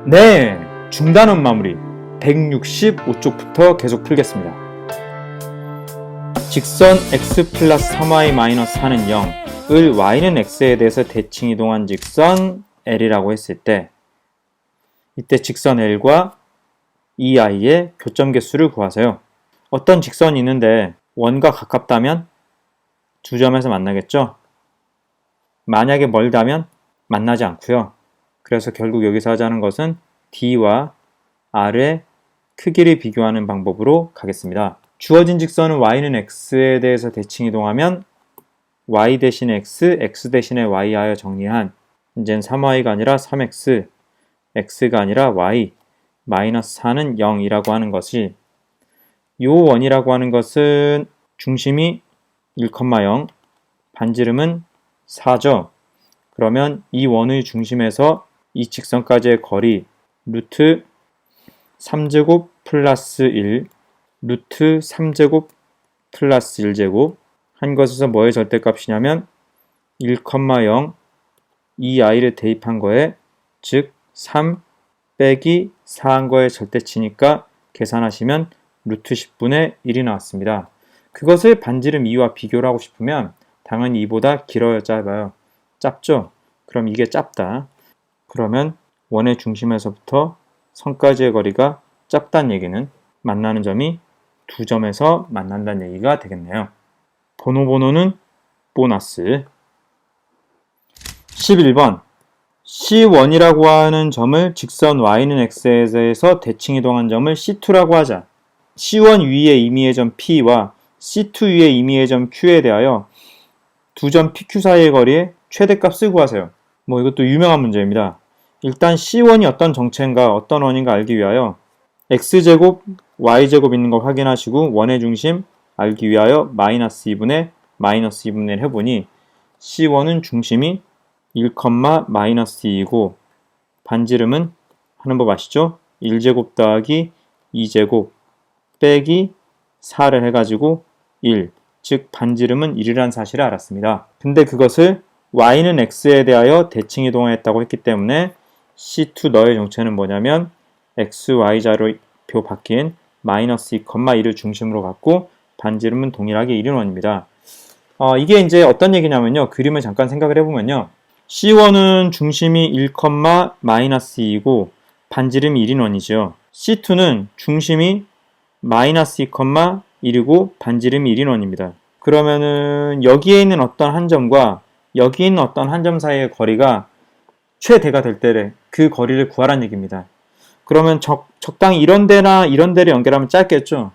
네, 중단원 마무리 165쪽부터 계속 풀겠습니다. 직선 x 플러스 3y-4는 0을 y는 x에 대해서 대칭 이동한 직선 L이라고 했을 때 이때 직선 L과 이 i의 교점 개수를 구하세요. 어떤 직선이 있는데 원과 가깝다면 두 점에서 만나겠죠? 만약에 멀다면 만나지 않고요. 그래서 결국 여기서 하자는 것은 D와 R의 크기를 비교하는 방법으로 가겠습니다. 주어진 직선은 y는 x에 대해서 대칭 이동하면 y 대신에 x, x 대신에 y 하여 정리한 이제는 3y가 아니라 3x, x가 아니라 y, 마이너스 4는 0이라고 하는 것이 요 원이라고 하는 것은 중심이 1,0, 반지름은 4죠. 그러면 이 원의 중심에서 이 직선까지의 거리 루트 3제곱 플러스 1, 루트 3제곱 플러스 1제곱 한 것에서 뭐의 절대값이냐면 1,0 이 i를 대입한 거에 즉 3 빼기 4한 거에 절대치니까 계산하시면 루트 10분의 1이 나왔습니다. 그것을 반지름 2와 비교를 하고 싶으면 당연히 이보다 길어요, 짧아요? 짧죠? 그럼 이게 짧다. 그러면 원의 중심에서부터 선까지의 거리가 짧다는 얘기는 만나는 점이 두 점에서 만난다는 얘기가 되겠네요. 번호는 보너스. 11번 C1이라고 하는 점을 직선 y는 x에 대해서 대칭 이동한 점을 C2라고 하자. C1 위의 임의의 점 P와 C2 위의 임의의 점 Q에 대하여 두 점 PQ 사이의 거리의 최대값을 구하세요. 이것도 유명한 문제입니다. 일단 C1이 어떤 정체인가 어떤 원인가 알기 위하여 x제곱, y제곱 있는 거 확인하시고 원의 중심 알기 위하여 마이너스 2분의 1 해보니 C1은 중심이 1, 마이너스 2이고 반지름은 하는 법 아시죠? 1제곱 더하기 2제곱 빼기 4를 해가지고 1, 즉 반지름은 1이라는 사실을 알았습니다. 근데 그것을 y는 x에 대하여 대칭 이동했다고 했기 때문에 C2 너의 정체는 뭐냐면 x, y 자료표 바뀐 마이너스 2,1을 중심으로 갖고 반지름은 동일하게 1인 원입니다. 이게 이제 어떤 얘기냐면요. 그림을 잠깐 생각을 해보면요. C1은 중심이 1, 마이너스 2이고 반지름이 1인 원이죠. C2는 중심이 마이너스 2,1이고 반지름이 1인 원입니다. 그러면은 여기에 있는 어떤 한 점과 여기 있는 어떤 한 점 사이의 거리가 최대가 될 때 그 거리를 구하라는 얘기입니다. 그러면 적당히 이런 데나 이런 데를 연결하면 짧겠죠?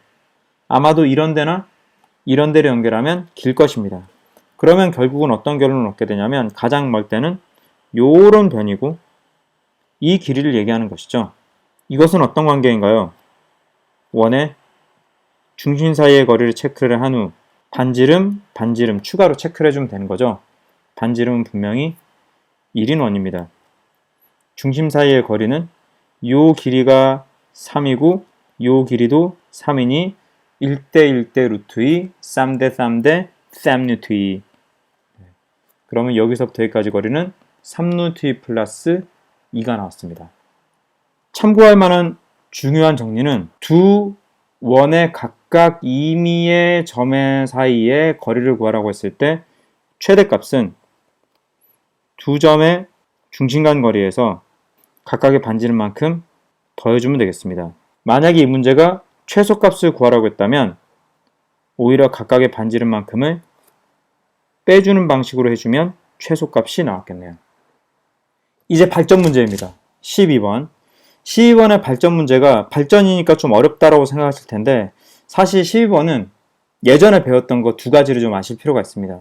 아마도 이런 데나 이런 데를 연결하면 길 것입니다. 그러면 결국은 어떤 결론을 얻게 되냐면 가장 멀 때는 요런 변이고 이 길이를 얘기하는 것이죠. 이것은 어떤 관계인가요? 원의 중심 사이의 거리를 체크를 한 후 반지름 추가로 체크를 해주면 되는 거죠. 반지름은 분명히 1인 원입니다. 중심 사이의 거리는 요 길이가 3이고 요 길이도 3이니 1대 1대 루트 2, 3대 3대 3 루트 2. 그러면 여기서부터 여기까지 거리는 3 루트 2 플러스 2가 나왔습니다. 참고할 만한 중요한 정리는 두 원의 각각 임의의 점 사이의 거리를 구하라고 했을 때 최대값은 두 점의 중심간 거리에서 각각의 반지름만큼 더해주면 되겠습니다. 만약에 이 문제가 최소값을 구하라고 했다면 오히려 각각의 반지름만큼을 빼주는 방식으로 해주면 최소값이 나왔겠네요. 이제 발전 문제입니다. 12번. 12번의 발전 문제가 발전이니까 좀 어렵다라고 생각하실 텐데 사실 12번은 예전에 배웠던 거 두 가지를 좀 아실 필요가 있습니다.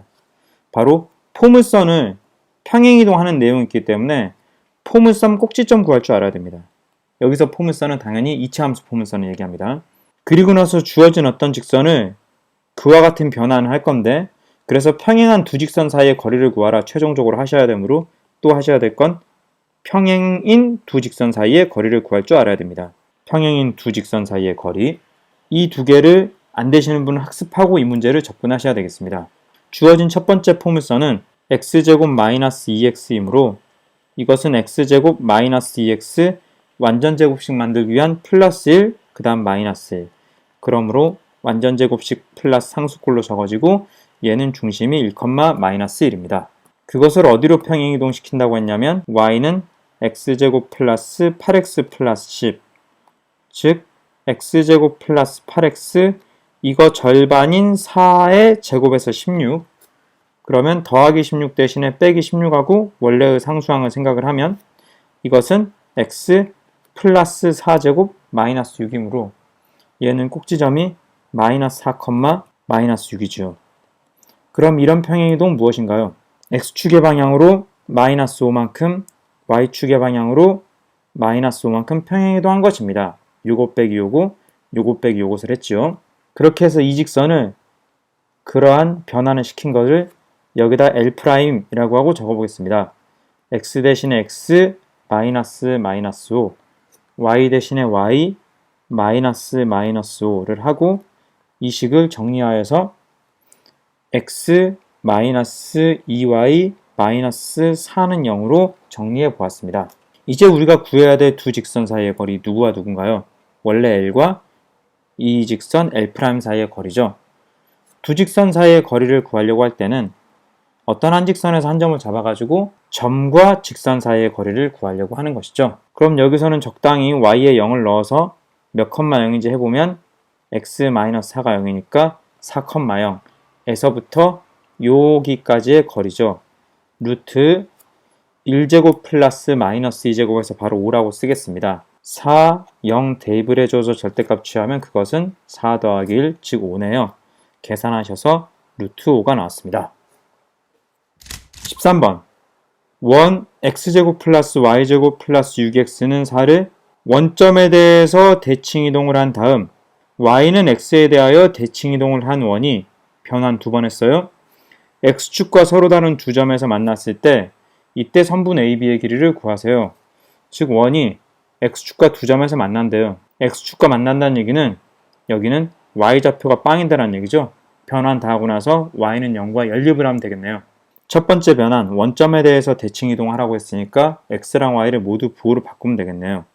바로 포물선을 평행이동하는 내용이 있기 때문에 포물선 꼭지점 구할 줄 알아야 됩니다. 여기서 포물선은 당연히 이차함수 포물선을 얘기합니다. 그리고 나서 주어진 어떤 직선을 그와 같은 변환을 할 건데 그래서 평행한 두 직선 사이의 거리를 구하라 최종적으로 하셔야 되므로 또 하셔야 될 건 평행인 두 직선 사이의 거리를 구할 줄 알아야 됩니다. 평행인 두 직선 사이의 거리 이 두 개를 안 되시는 분은 학습하고 이 문제를 접근하셔야 되겠습니다. 주어진 첫 번째 포물선은 x제곱 마이너스 2x이므로 이것은 x제곱 마이너스 2x 완전제곱식 만들기 위한 플러스 1, 그 다음 마이너스 1. 그러므로 완전제곱식 플러스 상수꼴로 적어지고 얘는 중심이 1, 마이너스 1입니다. 그것을 어디로 평행이동시킨다고 했냐면 y는 x제곱 플러스 8x 플러스 10, 즉 x제곱 플러스 8x 이거 절반인 4의 제곱에서 16. 그러면 더하기 16 대신에 빼기 16하고 원래의 상수항을 생각을 하면 이것은 x 플러스 4제곱 마이너스 6이므로 얘는 꼭지점이 마이너스 4, 마이너스 6이죠. 그럼 이런 평행이동 무엇인가요? x축의 방향으로 마이너스 5만큼, y축의 방향으로 마이너스 5만큼 평행이동한 것입니다. 요것 빼기 요거, 요것 빼기 요것을 했죠. 그렇게 해서 이 직선을 그러한 변화를 시킨 것을 여기다 L'이라고 하고 적어보겠습니다. x 대신에 x, 마이너스 마이너스 5, y 대신에 y, 마이너스 마이너스 5를 하고 이 식을 정리하여서 x 마이너스 2y 마이너스 4는 0으로 정리해 보았습니다. 이제 우리가 구해야 될 두 직선 사이의 거리 누구와 누군가요? 원래 L과 이 직선 L' 사이의 거리죠. 두 직선 사이의 거리를 구하려고 할 때는 어떤 한 직선에서 한 점을 잡아가지고 점과 직선 사이의 거리를 구하려고 하는 것이죠. 그럼 여기서는 적당히 y에 0을 넣어서 몇 컴마 0인지 해보면 x-4가 0이니까 4, 0에서부터 여기까지의 거리죠. 루트 1제곱 플러스 마이너스 2제곱에서 바로 5라고 쓰겠습니다. 4, 0 대입을 해줘서 절대값 취하면 그것은 4 더하기 1, 즉 5네요. 계산하셔서 루트 5가 나왔습니다. 13번 원 x제곱 플러스 y제곱 플러스 6x는 4를 원점에 대해서 대칭이동을 한 다음 y는 x에 대하여 대칭이동을 한 원이 변환 두 번 했어요. x축과 서로 다른 두 점에서 만났을 때 이때 선분 AB의 길이를 구하세요. 즉 원이 x축과 두 점에서 만난대요. x축과 만난다는 얘기는 여기는 y좌표가 빵이다라는 얘기죠. 변환 다 하고 나서 y는 0과 연립을 하면 되겠네요. 첫 번째 변환, 원점에 대해서 대칭이동하라고 했으니까 x랑 y를 모두 부호로 바꾸면 되겠네요.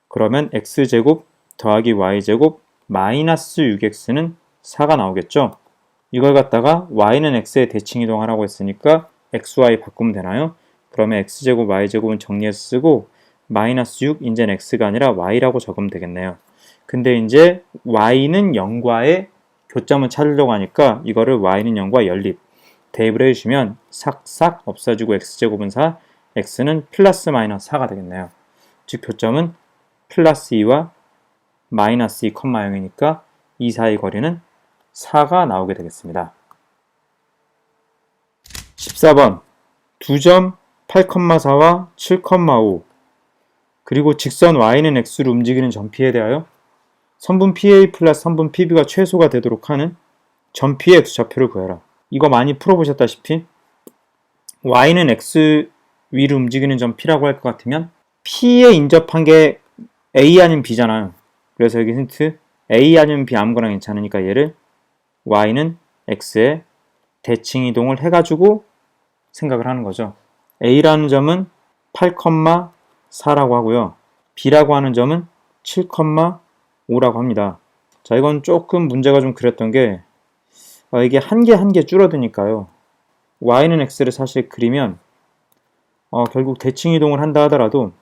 그러면 x제곱 더하기 y제곱 마이너스 6x는 4가 나오겠죠. 이걸 갖다가 y는 x에 대칭이동하라고 했으니까 xy 바꾸면 되나요? 그러면 x제곱 y제곱은 정리해서 쓰고 마이너스 6, 이제는 x가 아니라 y라고 적으면 되겠네요. 근데 이제 y는 0과의 교점을 찾으려고 하니까 이거를 y는 0과 연립 대입을 해주시면 싹싹 없어지고 x제곱은 4, x는 플러스 마이너스 4가 되겠네요. 즉 교점은 플러스 2와 마이너스 2, 0이니까 이 사이 거리는 4가 나오게 되겠습니다. 14번 두 점 8,4와 7,5 그리고 직선 y는 x로 움직이는 점 P에 대하여 선분 PA 플러스 선분 PB가 최소가 되도록 하는 점 P의 x좌표를 구해라. 이거 많이 풀어보셨다시피 y는 x 위로 움직이는 점 P라고 할 것 같으면 P에 인접한 게 A 아니면 B잖아요. 그래서 여기 힌트 A 아니면 B 아무거나 괜찮으니까 얘를 y는 x에 대칭이동을 해가지고 생각을 하는 거죠. A라는 점은 8,4라고 하고요. B라고 하는 점은 7,5라고 합니다. 자, 이건 조금 문제가 좀 그랬던 게 이게 한 개 한 개 줄어드니까요. y는 x를 사실 그리면 결국 대칭이동을 한다 하더라도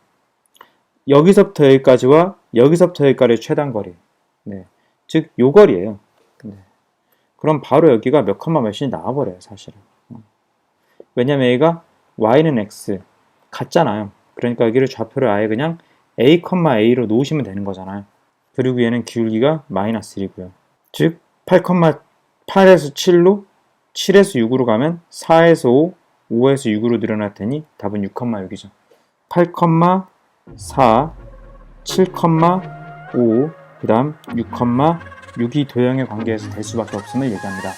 여기서부터 여기까지와 여기서부터 여기까지의 최단 거리, 네, 즉 요 거리예요. 네. 그럼 바로 여기가 몇 컴마 몇이 나와버려요, 사실은. 왜냐면 A가 y는 x 같잖아요. 그러니까 여기를 좌표를 아예 그냥 a, a로 놓으시면 되는 거잖아요. 그리고 얘는 기울기가 마이너스 1이고요. 즉 8,8에서 7로 7에서 6으로 가면 4에서 5, 5에서 6으로 늘어날 테니 답은 6,6이죠. 8,4, 7,5, 그 다음 6,6이 도형의 관계에서 될 수밖에 없음을 얘기합니다.